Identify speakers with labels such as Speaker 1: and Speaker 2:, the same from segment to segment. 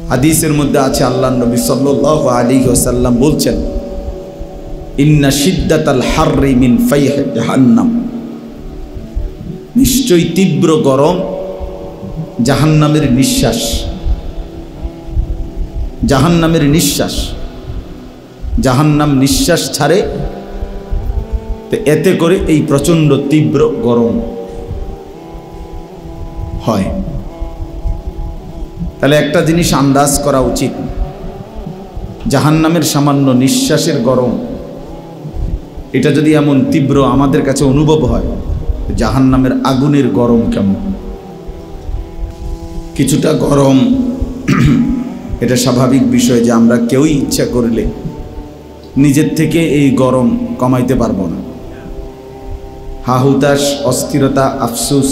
Speaker 1: হাদিসের মধ্যে আছে আল্লাহর নবী সাল্লাল্লাহু আলাইহি ওয়াসাল্লাম বলছেন, ইন্না শিদ্দাতাল হাররি মিন ফাইহি জাহান্নাম, নিশ্চয়ই তীব্র গরম জাহান্নামের নিঃশ্বাস। জাহান্নামের নিঃশ্বাস, জাহান্নাম নিঃশ্বাস ছাড়ে, তো এতে করে এই প্রচণ্ড তীব্র গরম হয়। তাহলে একটা জিনিস আন্দাজ করা উচিত, জাহান্নামের সামান্য নিঃশ্বাসের গরম এটা যদি এমন তীব্র আমাদের কাছে অনুভব হয়, জাহান্নামের আগুনের গরম কেমন? কিছুটা গরম এটা স্বাভাবিক বিষয় যে আমরা কেউই ইচ্ছা করলে নিজের থেকে এই গরম কমাইতে পারবো না। হাহুতাশ, অস্থিরতা, আফসোস,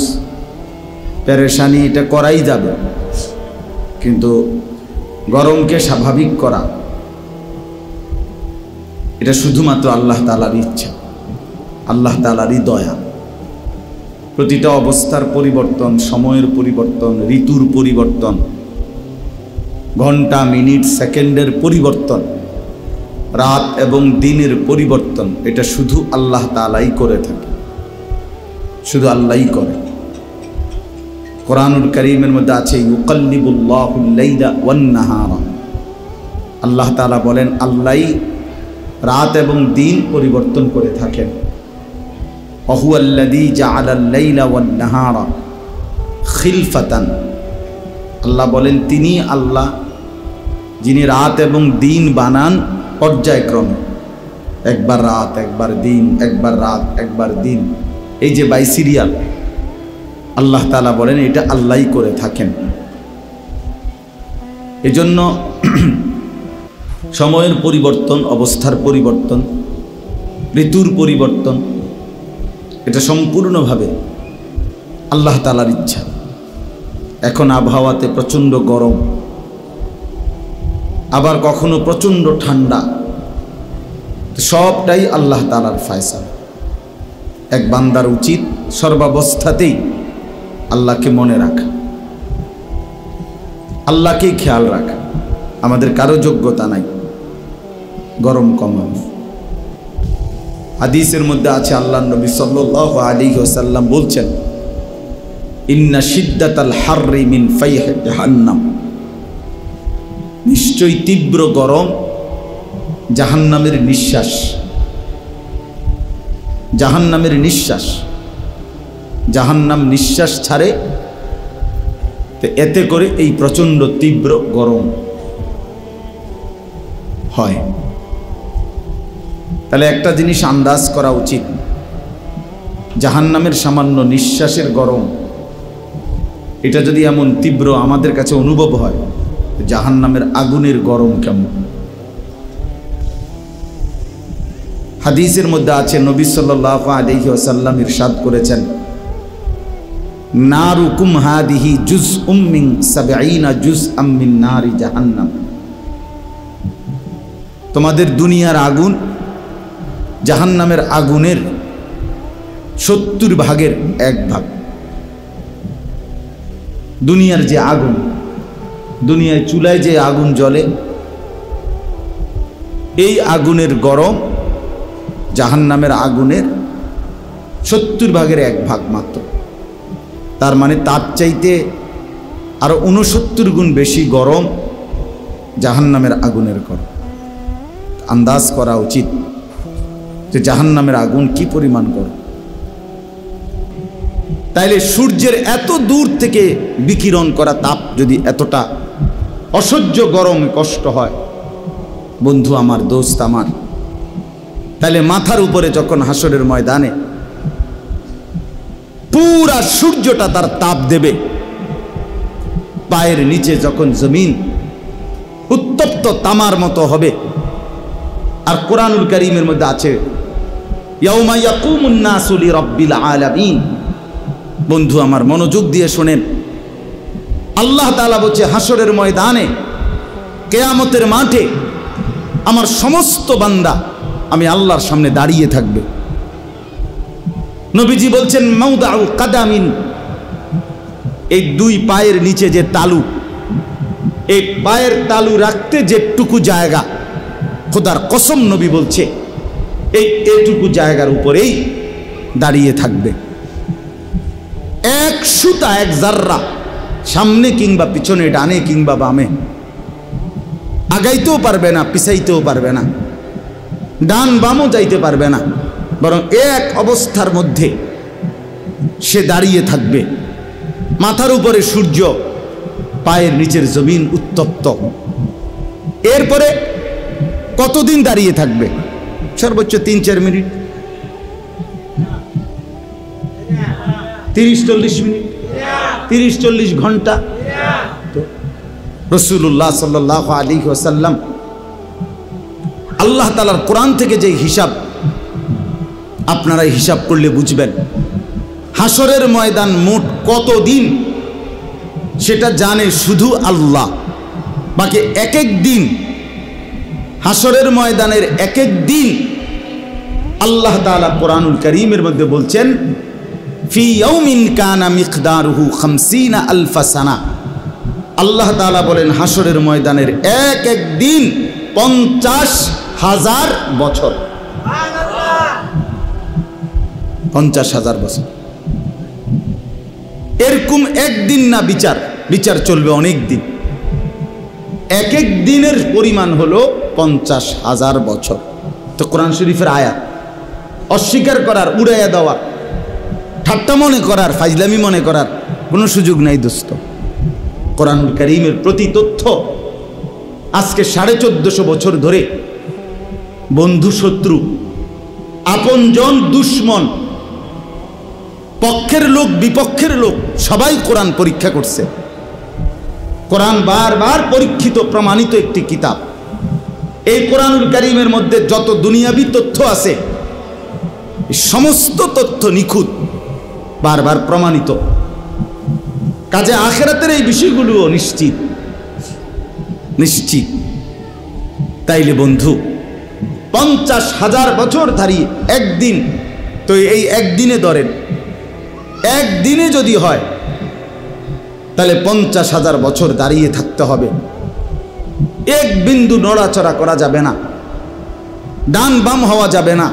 Speaker 1: পেরেশানি এটা করাই যাবে, কিন্তু গরমকে স্বাভাবিক করা এটা শুধুমাত্র আল্লাহ তাআলার ইচ্ছা, আল্লাহ তাআলারই দয়া। প্রতিটা অবস্থার পরিবর্তন, সময়ের পরিবর্তন, ঋতুর পরিবর্তন, ঘন্টা, মিনিট, সেকেন্ডের পরিবর্তন, রাত এবং দিনের পরিবর্তন, এটা শুধু আল্লাহ তাআলাই করে থাকে, শুধু আল্লাহই করে। কোরআনুল কারীমের মধ্যে আছে ইউকাল্লিবুল্লাহুল লাইলা ওয়ান নাহারা, আল্লাহ তাআলা বলেন আল্লাহই রাত এবং দিন পরিবর্তন করে থাকেন। ওয়াহুয়াল্লাযী জাআলাল লাইলা ওয়ান নাহারা খিলফাতান, আল্লাহ বলেন তিনি আল্লাহ যিনি রাত এবং দিন বানান পর্যায়ক্রমে, একবার রাত একবার দিন, একবার রাত একবার দিন, এই যে বাইসিরিয়াল, আল্লাহ তাআলা বলেন এটা আল্লাহই করে থাকেন। এজন্য সময়ের পরিবর্তন, অবস্থার পরিবর্তন, ঋতুর পরিবর্তন এটা সম্পূর্ণভাবে আল্লাহ তাআলার ইচ্ছা। এখন আবহাওয়াতে প্রচণ্ড গরম, আবার কখনো প্রচণ্ড ঠান্ডা, সবটাই আল্লাহ তাআলার ফয়সালা। এক বান্দার উচিত সর্বাবস্থাতেই আল্লাহকে মনে রাখা, আল্লাহকেই খেয়াল রাখা। আমাদের কারো যোগ্যতা নাই গরম কমানো। হাদিসের মধ্যে আছে আল্লাহর নবী সাল্লাল্লাহু আলাইহি ওয়াসাল্লাম বলছেন, ইন্না শিদ্দাতাল হাররি মিন ফাইহি জাহান্নাম, নিশ্চয়ই তীব্র গরম জাহান্নামের নিঃশ্বাস। জাহান্নামের নিঃশ্বাস, জাহান্নাম নিঃশ্বাস ছাড়ে, তো এতে করে এই প্রচণ্ড তীব্র গরম হয়। তাহলে একটা জিনিস আন্দাজ করা উচিত, জাহান্নামের সামান্য নিঃশ্বাসের গরম এটা যদি এমন তীব্র আমাদের কাছে অনুভব হয়, জাহান্নামের আগুনের গরম কেমন? হাদিসের মধ্যে আছে নবী সাল্লাল্লাহু আলাইহি ওয়াসাল্লাম ইরশাদ করেছেন, নারুকুম হাদিহি জুজউম মিন 70 জুজআম মিন নারি জাহান্নাম, তোমাদের দুনিয়ার আগুন জাহান্নামের আগুনের 70 ভাগের 1 ভাগ। দুনিয়ার যে আগুন, দুনিয়ায় চুলায় যে আগুন জ্বলে, এই আগুনের গরম জাহান্নামের আগুনের 70 ভাগের 1 ভাগ মাত্র। তার মানে তার চাইতে আরো 69 গুণ বেশি গরম জাহান্নামের আগুনের গরম। আন্দাজ করা উচিত যে জাহান্নামের আগুন কি পরিমাণ গরম। তাইলে সূর্যের এত দূর থেকে বিকিরণ করা তাপ যদি এতটা অসহ্য গরম কষ্ট হয়, বন্ধু আমার, দোস্ত আমার, তাহলে মাথার উপরে যখন হাসরের ময়দানে পুরা সূর্যটা তার তাপ দেবে, পায়ের নিচে যখন জমিন উত্তপ্ত তামার মতো হবে। আর কোরআনুল কারীমের মধ্যে আছে ইয়াউমা ইয়াকুমুন নাসু লিরাব্বিল আলামিন। বন্ধু আমার, মনোযোগ দিয়ে শোনেন, আল্লাহ তাআলা বলছে হাসরের ময়দানে, কিয়ামতের মাঠে আমার সমস্ত বান্দা আমি আল্লাহর সামনে দাঁড়িয়ে থাকবে। নবীজি বলছেন মাউদাউ কাদামিন, এই 2 পায়ের নিচে যে তালু, এই পায়ের তালু রাখতে যেটুকু জায়গা, খোদার কসম নবী বলছে এইটুকু জায়গার উপরেই দাঁড়িয়ে থাকবে। এক সুতা, এক জাররা সামনে কিংবা পিছনে, ডানে কিংবা বামে আগাইতেও পারবে না, পিছাইতেও পারবে না, ডান বামও যাইতে পারবে না, বরং এক অবস্থার মধ্যে সে দাঁড়িয়ে থাকবে। মাথার উপরে সূর্য, পায়ের নিচের জমিন উত্তপ্ত। এরপরে কতদিন দাঁড়িয়ে থাকবে? সর্বোচ্চ 3-4 মিনিট, 30-40 মিনিট, 30-40 ঘন্টা। রাসূলুল্লাহ সাল্লাল্লাহু আলাইহি ওয়াসাল্লাম আল্লাহ তাআলার কোরআন থেকে যে হিসাব, আপনারা হিসাব করলে বুঝবেন হাসরের ময়দান মোট কতদিন সেটা জানে শুধু আল্লাহ। বাকি এক এক দিন, হাসরের ময়দানের এক এক দিন আল্লাহ তাআলা কোরআনুল কারীমের মধ্যে বলছেন ফি ইয়াউমিন কানা মিকদারুহু 50 আলফ সানা। আল্লাহ তাআলা বলেন হাসরের ময়দানের এক এক দিন 50,000 বছর। 50,000 বছর। এরকম একদিন না বিচার, বিচার চলবে অনেক দিন। এক এক দিনের পরিমাণ হলো 50,000 বছর। তো কোরআন শরীফের আয়াত অস্বীকার করার, উড়াইয়া দেওয়া, ঠাট্টা মনে করার, ফাজলামি মনে করার কোনো সুযোগ নাই দোস্ত। কোরআনুল কারীমের প্রতি তথ্য আজকে 1450 বছর ধরে বন্ধু শত্রু, আপনজন দুশ্মন, পক্ষের লোক বিপক্ষের লোক সবাই কোরআন পরীক্ষা করছে। কোরআন বারবার পরীক্ষিত প্রমাণিত একটি কিতাব। এই কোরআনুল কারীমের মধ্যে যত দুনিয়াবি তথ্য আছে সমস্ত তথ্য নিখুঁত, বারবার প্রমাণিত। কাজে আখিরাতের এই বিষয়গুলোও নিশ্চিত নিশ্চিত। তাইলে বন্ধু 50,000 বছর দাঁড়িয়ে একদিন, তো এই একদিনে ধরেন, একদিনে যদি হয় তাহলে 50,000 বছর দাঁড়িয়ে থাকতে হবে। এক বিন্দু নড়াচড়া করা যাবে না, ডান বাম হওয়া যাবে না,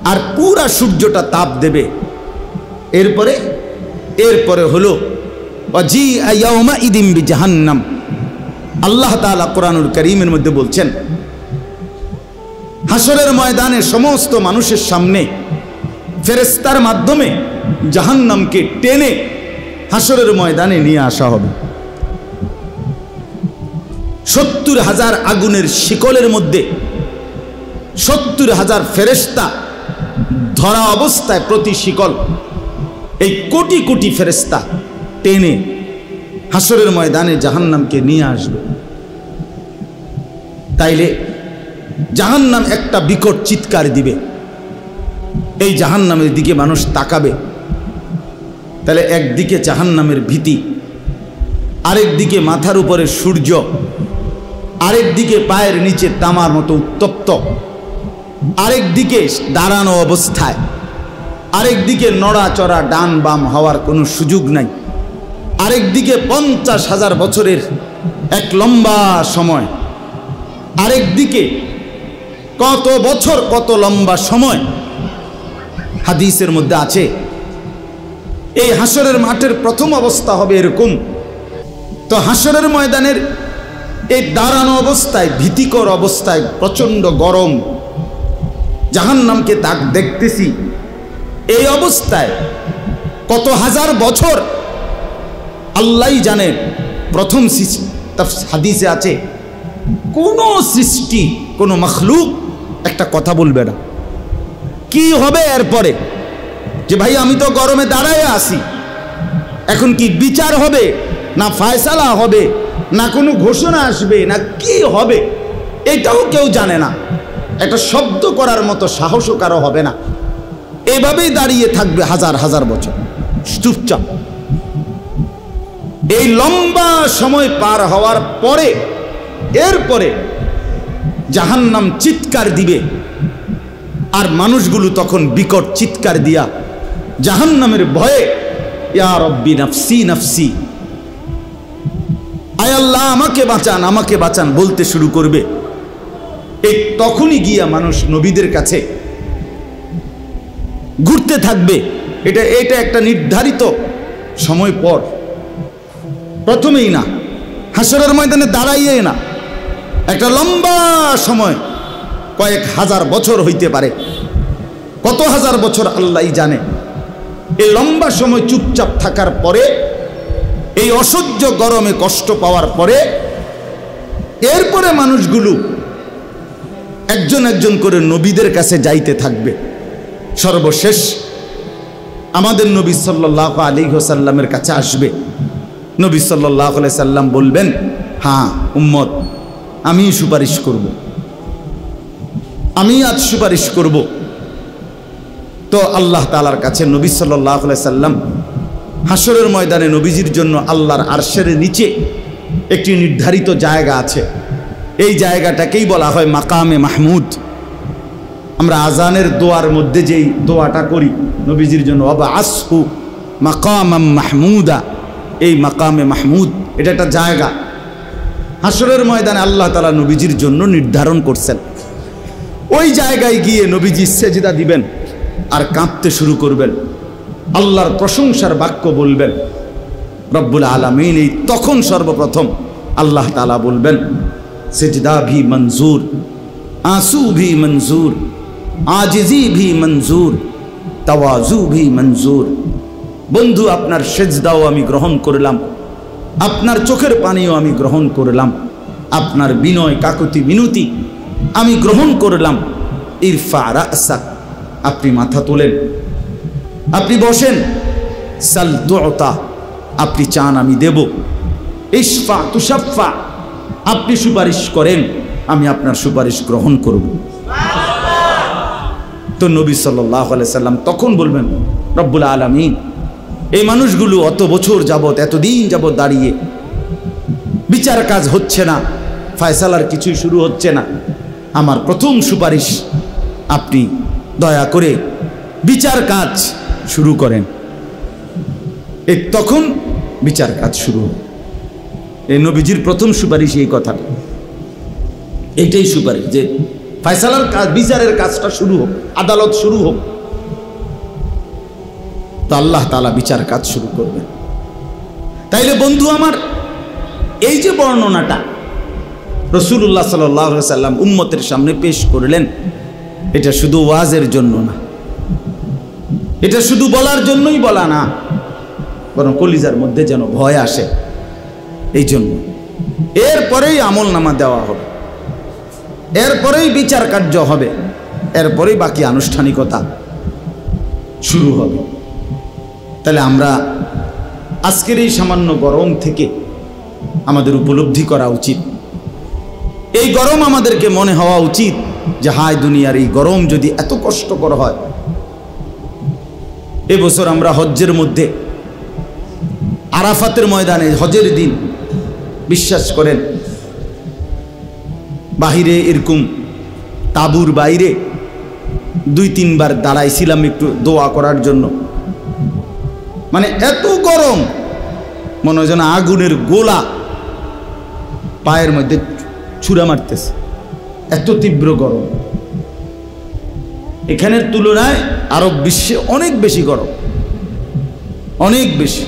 Speaker 1: আর পুরা সূর্যটা তাপ দেবে। এরপরে হলো ওয়াজিআ ইয়াউমাইদিন বিজাহান্নাম। আল্লাহ তাআলা কোরআনুল কারীমের মধ্যে বলছেন হাসরের ময়দানে সমস্ত মানুষের সামনে ফেরেশতার মাধ্যমে জাহান্নামকে টেনে হাসরের ময়দানে নিয়ে আসা হবে। 70,000 আগুনের শিকলের মধ্যে 70,000 ফেরেশতা ধরা অবস্থায়, প্রতি শিকল এই কোটি কোটি ফেরেশতা টেনে হাসরের ময়দানে জাহান্নামকে নিয়ে আসবে। তাইলে জাহান্নাম একটা বিকট চিৎকার দিবে, এই জাহান্নামের দিকে মানুষ তাকাবে। তাহলে একদিকে জাহান্নামের ভীতি, আরেক দিকে মাথার উপরে সূর্য, আরেক দিকে পায়ের নিচে তামার মতো উত্তপ্ত, আরেক দিকে দাঁড়ানো অবস্থায়, আরেক দিকে নড়াচড়া ডান বাম হওয়ার কোনো সুযোগ নাই, আরেক দিকে 50,000 বছরের এক লম্বা সময়, আরেক দিকে কত বছর, কত লম্বা সময়। হাদিসের মধ্যে আছে এই হাসরের মাঠের প্রথম অবস্থা হবে এরকম। তো হাসরের ময়দানের এই দাঁড়ানো অবস্থায়, ভীতিকর অবস্থায়, প্রচণ্ড গরম, জাহান্নামকে তাক দেখতেছি, এই অবস্থায় কত হাজার বছর আল্লাহই জানেন। প্রথম হাদিসে আছে কোন সৃষ্টি, কোন মখলুক একটা কথা বলবে না। কি হবে এরপরে? যে ভাই আমি তো গরমে দাঁড়ায় আসি, এখন কি বিচার হবে না ফায়সালা হবে না কোনো ঘোষণা আসবে না কি হবে, এটাও কেউ জানে না। একটা শব্দ করার মতো সাহসও কারো হবে না। এভাবেই দাঁড়িয়ে থাকবে হাজার হাজার বছর চুপচাপ। এই লম্বা সময় পার হওয়ার পরে এরপরে জাহান্নাম চিৎকার দিবে, আর মানুষগুলো তখন বিকট চিৎকার দিয়া জাহান্নামের ভয়ে ইয়া রব্বি নাফসি নাফসি, আয় আল্লাহ আমাকে বাঁচান বলতে শুরু করবে, এই তখনই গিয়া মানুষ নবীদের কাছে ঘুরতে থাকবে। এটা একটা নির্ধারিত সময় পর, প্রথমেই না, হাসরের ময়দানে দাঁড়াইয়ে না, একটা লম্বা সময়, কয়েক হাজার বছর হইতে পারে, কত হাজার বছর আল্লাহই জানে। এই লম্বা সময় চুপচাপ থাকার পরে, এই অসহ্য গরমে কষ্ট পাওয়ার পরে, এরপরে মানুষগুলো একজন একজন করে নবীদের কাছে যাইতে থাকবে। সর্বশেষ আমাদের নবী সাল্লাল্লাহু আলাইহি ওয়াসাল্লামের কাছে আসবে। নবী সাল্লাল্লাহু আলাইহি সাল্লাম বলবেন, হ্যাঁ উম্মত, আমি সুপারিশ করব, আমি আজ সুপারিশ করব। তো আল্লাহ তাআলার কাছে নবী সাল্লাল্লাহু আলাইহি সাল্লাম হাসরের ময়দানে নবীজির জন্য আল্লাহর আরশের নিচে একটি নির্ধারিত জায়গা আছে। এই জায়গাটাকেই বলা হয় মাকামে মাহমুদ। আমরা আজানের দোয়ার মধ্যে যেই দোয়াটা করি নবীজির জন্য, ওয়াবআসহু মাকামাম মাহমুদা, এই মাকামে মাহমুদ, এটা একটা জায়গা হাসরের ময়দানে আল্লাহ তাআলা নবীজির জন্য নির্ধারণ করছেন। ওই জায়গায় গিয়ে নবীজি সেজদা দিবেন আর কাঁদতে শুরু করবেন, আল্লাহর প্রশংসার বাক্য বলবেন। রব্বুল আলামিন এই তখন সর্বপ্রথম আল্লাহ তাআলা বলবেন, সেজদা ভি মঞ্জুর, आंसू भी मंजूर, आजिजी भी मंजूर, तवाजु भी मंजूर। बंधु आपनार सेजदाओ आमी ग्रहण करलाम, आपनार चोखेर पानिओ आमी ग्रहण करलाम, आपनार बिनय काकुति मिनति आमी ग्रहण करलाम। इरफा रासाक, आपनि माथा তোলেন, আপনি বসেন। সাল তুতা, আপনি চান আমি দেব। ইশফা তুশাফা, আপনি সুপারিশ করেন, আমি আপনার সুপারিশ গ্রহণ করব। তো নবী সাল্লাল্লাহু আলাইহি সাল্লাম তখন বলবেন, রব্বুল আলামিন, এই মানুষগুলো অত বছর যাবত, এতদিন যাবত দাঁড়িয়ে, বিচার কাজ হচ্ছে না, ফয়সালার কিছুই শুরু হচ্ছে না, আমার প্রথম সুপারিশ আপনি দয়া করে বিচার কাজ শুরু করেন। এই তখন বিচার কাজ শুরু হবে। এই নবীজির প্রথম সুপারিশ এই কথাটা, এইটাই সুপারিশ যে ফয়সালার কাজ, বিচারের কাজটা শুরু হোক, আদালত শুরু হোক। তো আল্লাহ তাআলা বিচার কাজ শুরু করবেন। তাইলে বন্ধু আমার, এই যে বর্ণনাটা রাসূলুল্লাহ সাল্লাল্লাহু আলাইহি সাল্লাম উম্মতের সামনে পেশ করলেন, এটা শুধু ওয়াজের জন্য না, এটা শুধু বলার জন্যই বলা না, বরং কলিজার মধ্যে যেন ভয় আসে, এই জন্য। এরপরেই আমলনামা দেওয়া হবে, এরপরেই বিচার কার্য হবে, এরপরেই বাকি আনুষ্ঠানিকতা শুরু হবে। তাহলে আমরা আজকের এই সামান্য গরম থেকে আমাদের উপলব্ধি করা উচিত, এই গরম আমাদেরকে মনে হওয়া উচিত যে হায় দুনিয়ার এই গরম যদি এত কষ্টকর হয়। এবছর আমরা হজ্জের মধ্যে আরাফাতের ময়দানে হজের দিন, বিশ্বাস করেন বাহিরে এরকম তাবুর বাইরে 2-3 বার দাঁড়াইছিলাম একটু দোয়া করার জন্য। মানে এত গরম, মনে হয় যেন আগুনের গোলা পায়ের মধ্যে ছুঁড়া মারতেছে, এত তীব্র গরম। এখানের তুলনায় আরব বিশ্বে অনেক বেশি গরম, অনেক বেশি।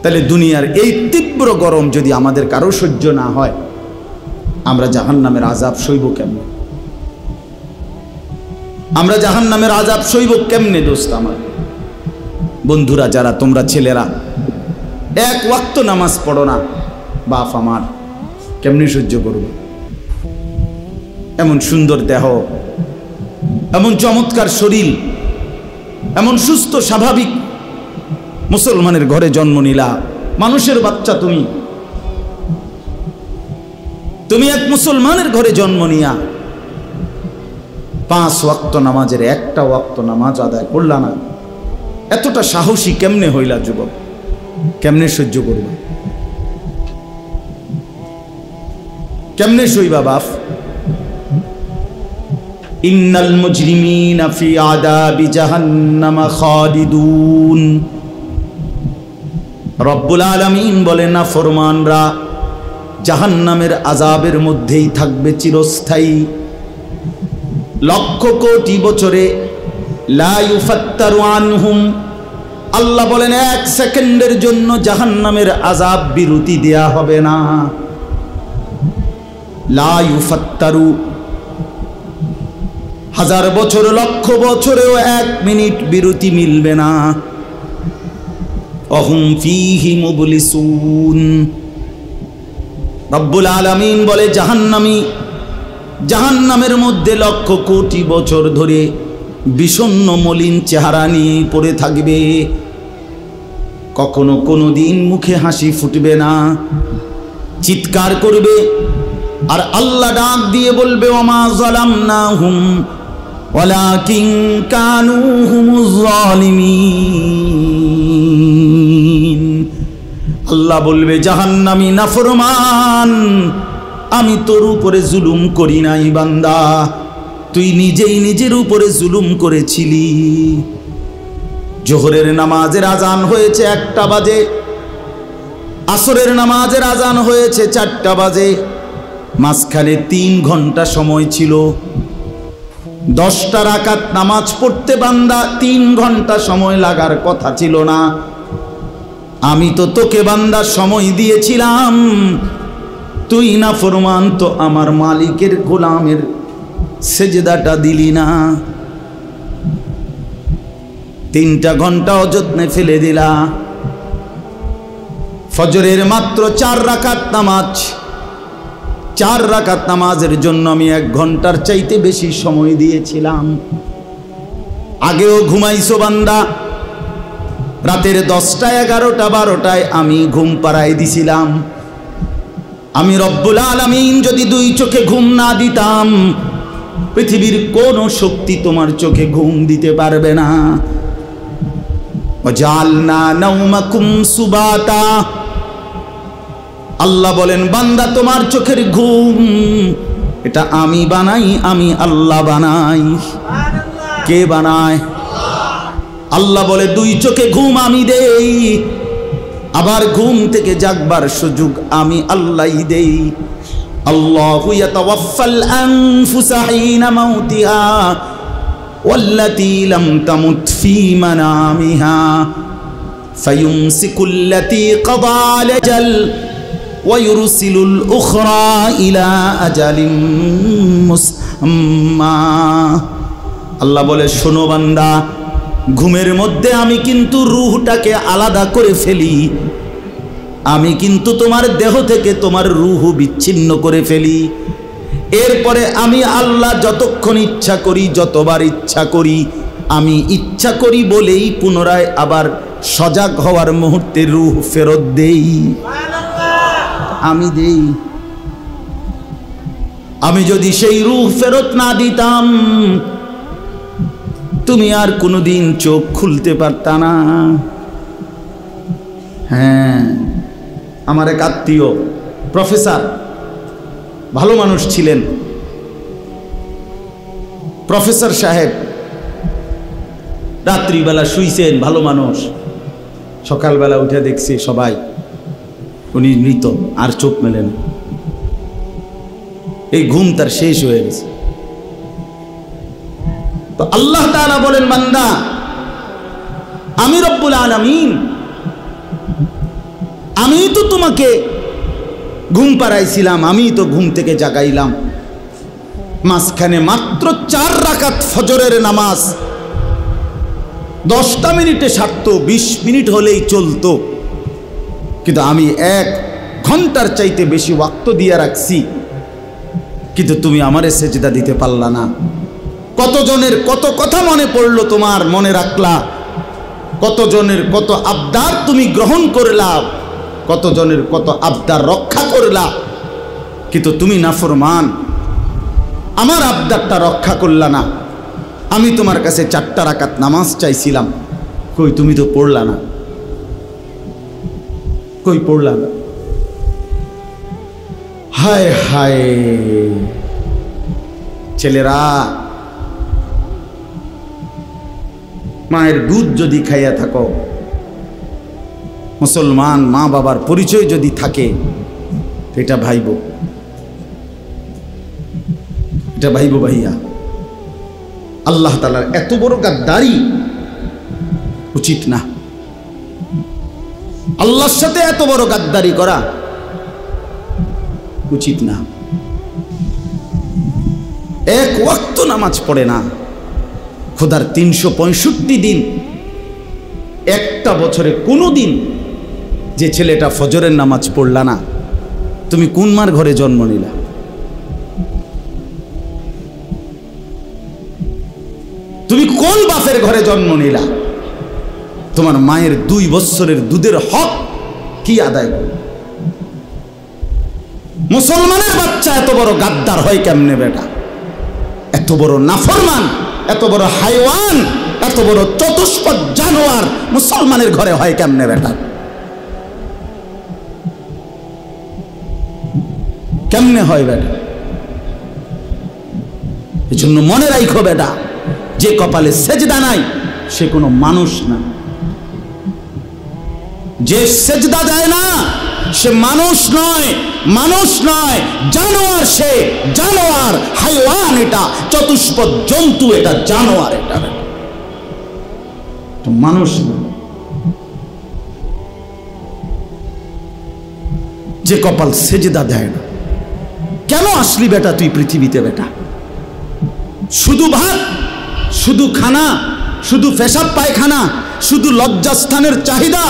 Speaker 1: তাহলে দুনিয়ার এই তীব্র গরম যদি আমাদের কারো সহ্য না হয়, আমরা জাহান্নামের আযাব সইব কেমনে? আমরা জাহান্নামের আযাব সইব কেমনে? দোস্ত আমার, বন্ধুরা যারা তোমরা ছেলেরা এক ওয়াক্ত নামাজ পড়ো না, বাপ আমার, কেমনে সহ্য করব? এমন সুন্দর দেহ, এমন চমৎকার শরীর, এমন সুস্থ স্বাভাবিক মুসলমানের ঘরে জন্ম নিলা, মানুষের বাচ্চা তুমি এক মুসলমানের ঘরে জন্ম নিয়া 5 ওয়াক্ত নামাজের একটা ওয়াক্ত নামাজ আদায় করলা না, এতটা সাহসী কেমনে হইলা যুবক? কেমনে সহ্য করবা? কেমনে সইবা বাপ? ইন্নাল মুজরিমিনা ফি আযাবি জাহান্নাম খালিদুন। রব্বুল আলামিন বলে নাফরমানরা জাহান্নামের আযাবের মধ্যেই থাকবে চিরস্থায়ী, লক্ষ কোটি বছরে। লা ইউফাত্তারু আনহুম, আল্লাহ বলেন এক সেকেন্ডের জন্য জাহান্নামের আযাব বিরতি দেয়া হবে না। লা ইউফাত্তারু, হাজার বছর লক্ষ বছরেও এক মিনিট বিরতি মিলবে না। অহুম ফীহি মুবলিসুন, রব্বুল আলামিন বলে জাহান্নামী জাহান্নামের মধ্যে লক্ষ কোটি বছর ধরে বিষণ্ণ মলিন চেহারা নিয়ে পড়ে থাকবে, কখনো কোনো দিন মুখে হাসি ফুটবে না, চিৎকার করবে। আর আল্লাহ ডাক দিয়ে বলবে ওমা যালামনাহুম ওয়ালাকিন কানু হুমুজ যালিমিন। আল্লাহ বলবে জাহান্নামী নাফরমান, আমি তোর উপরে জুলুম করি নাই বান্দা, তুই নিজেই নিজের উপরে জুলুম করেছিলি। জোহরের নামাজের আজান হয়েছে 1টা বাজে, আসরের নামাজের আজান হয়েছে 4টা বাজে, মাঝখানে 3 ঘন্টা সময় ছিল। 10টা রাকাত নামাজ পড়তে বান্দা 3 ঘন্টা সময় লাগার কথা ছিল না। আমি তো তোকে বান্দা সময় দিয়েছিলাম, তুই নাফরমান তো আমার মালিকের গোলামের সেজদাটা দিলি না। 3টা ঘন্টা অযত্নে ফেলে দিলা। ফজরের মাত্র 4 রাকাত নামাজ, 4 রাকাত নামাজের জন্য আমি 1 ঘন্টার চাইতে বেশি সময় দিয়েছিলাম। আগেও ঘুমাইছো বান্দা, রাতের 10টা 11টা 12টায় আমি ঘুম পাড়ায় দিছিলাম। আমি রব্বুল আলামিন যদি 2 চোখে ঘুম না দিতাম, পৃথিবীর কোন শক্তি তোমার চোখে ঘুম দিতে পারবে না। ওয়াজআলনা নাওমাকুম সুবাতা, আল্লাহ বলেন বান্দা তোমার চোখের ঘুম এটা আমি বানাই, আমি আল্লাহ বানাই। কে বানায়? আল্লাহ বলে 2 চোখে ঘুম আমি দেই, আবার ঘুম থেকে জাগবার সুযোগ আমি আল্লাহই দেই। আল্লাহু ইয়াতাওয়াফাল আনফুসা হিনা মাউতিহা ওয়াল্লাতী লাম তামুত ফী মানামিহা ফায়ুমসিকুল্লাতী ক্বাদা আলাজাল ওয়া ইউরসিলুল উখরা ইলা আজালিম মুসাম্মা। আল্লাহ বলে শোনো বান্দা, ঘুমের মধ্যে আমি কিন্তু রূহটাকে আলাদা করে ফেলি, আমি কিন্তু তোমার দেহ থেকে তোমার রূহ বিচ্ছিন্ন করে ফেলি। এরপরে আমি আল্লাহ যতক্ষণ ইচ্ছা করি, যতবার ইচ্ছা করি, আমি ইচ্ছা করি বলেই পুনরায় আবার সজাগ হওয়ার মুহূর্তে রূহ ফেরত দেই। আমি দেই। আমি যদি সেই রূহ ফেরত না দিতাম, তুমি আর কোনোদিন চোখ খুলতে পারতা না। হ্যাঁ, আমার এক আত্মীয় প্রফেসর, ভালো মানুষ ছিলেন। প্রফেসর সাহেব রাত্রিবেলা শুইছেন, ভালো মানুষ। সকালবেলা উঠে দেখছি সবাই উনি মৃত, আর চোখ মেলেন। এই ঘুম তার শেষ হয়ে গেছে। তো আল্লাহ তাআলা বলেন বান্দা, আমি রব্বুল আলামিন, আমি তো তোমাকে ঘুম পাড়াইছিলাম, আমি তো ঘুম থেকে জাগাইলাম। মাঝখানে মাত্র 4 রাকাত ফজরের নামাজ 10টা মিনিটে সারতো, 20 মিনিট হলেই চলতো, কিন্তু আমি 1 ঘন্টার চাইতে বেশি ওয়াক্ত দিয়ে রাখছি, কিন্তু তুমি আমারে সেজদা দিতে পারলা না। কতজনের কত কথা মনে পড়লো, তোমার মনে রাখলা। কতজনের কত আবদার তুমি গ্রহণ করলা, কতজনের কত আবদার রক্ষা করলা, কিন্তু তুমি নাফরমান, আমার আবদারটা রক্ষা করলা না। আমি তোমার কাছে 4টা রাকাত নামাজ চাইছিলাম, কই তুমি তো পড়লা না, কই পড়লা না। হায় হায় ছেলেরা, মায়ের দুধ যদি খাইয়া থাকো, মুসলমান মা বাবার পরিচয় যদি থাকে এটা ভাইব, এটা ভাইব ভাইয়া। আল্লাহ তাআলার এত বড় গাদ্দারি উচিত না। আল্লাহর সাথে এত বড় গাদ্দারি করা উচিত না। এক ওয়াক্ত নামাজ পড়ে না, খোদার 365 দিন, একটা বছরে কোনো দিন যে ছেলেটা ফজরের নামাজ পড়লা না, তুমি কোন মার ঘরে জন্ম নিলা? তুমি কোন বাপের ঘরে জন্ম নিলা? তোমার মায়ের 2 বছরের দুধের হক কি আদায় করবে? মুসলমানের বাচ্চা এত বড় গাদ্দার হয় কেমনে বেটা? এত বড় নাফরমান, এত বড় হাইওয়ান, এত বড় চতুষ্পদ জানোয়ার মুসলমানের ঘরে হয় কেমনে বেটা? কেমনে হয় বেটা? এই জন্য মনে রাখো বেটা, যে কপালে সেজদা নাই সে কোনো মানুষ না। যে সেজদা দেয় না সে মানুষ নয়, মানুষ নয়, জানোয়ার। সে জানোয়ার, হাইওয়ান, এটা চতুষ্পদ জন্তু, এটা জানোয়ার, এটা মানুষ না। যে কপাল সেজদা দেয় না। কেন আসলি বেটা তুই পৃথিবীতে বেটা? শুধু ভাত, শুধু খানা, শুধু পেশাব পায়খানা, শুধু লজ্জাস্থানের চাহিদা,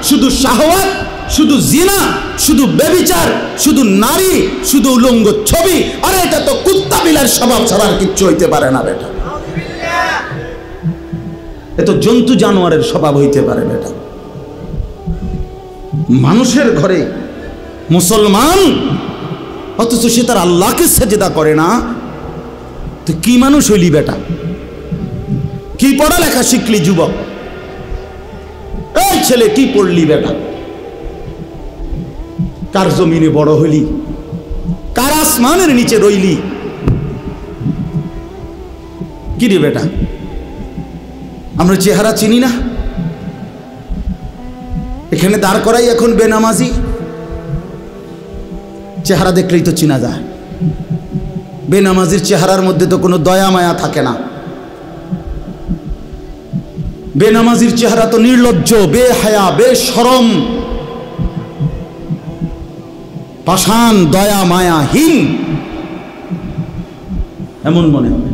Speaker 1: শুধু শাহওয়াত, শুধু জিনা, শুধু ব্যভিচার, শুধু নারী, শুধু উলঙ্গ ছবি। আরে এটা তো কুত্তা বিলার স্বভাব ছাড়া আর কিচ্ছু হইতে পারে না বেটা। এ তো জন্তু জানোয়ারের স্বভাব হইতে পারে বেটা। মানুষের ঘরে মুসলমান, অথচ সে তার আল্লাহকে সেজদা করে না। তো কি মানুষ হইলি বেটা? কি পড়ালেখা শিখলি যুবক? এই ছেলে কি পড়লি বেটা? কার জমিনে বড় হইলি? কার আসমানের নিচে রইলি? কি রে বেটা? আমরা চেহারা চিনি না? এখানে দাঁড় করাই এখন বেনামাজি। চেহারা দেখলেই তো চিনা যায়। বেনামাজির চেহারার মধ্যে তো কোনো দয়া মায়া থাকে না। বেনামাজির চেহারা তো নির্লজ্জ, বেহায়া, বেশরম, পাষাণ, দয়া মায়াহীন এমন মনে হয়।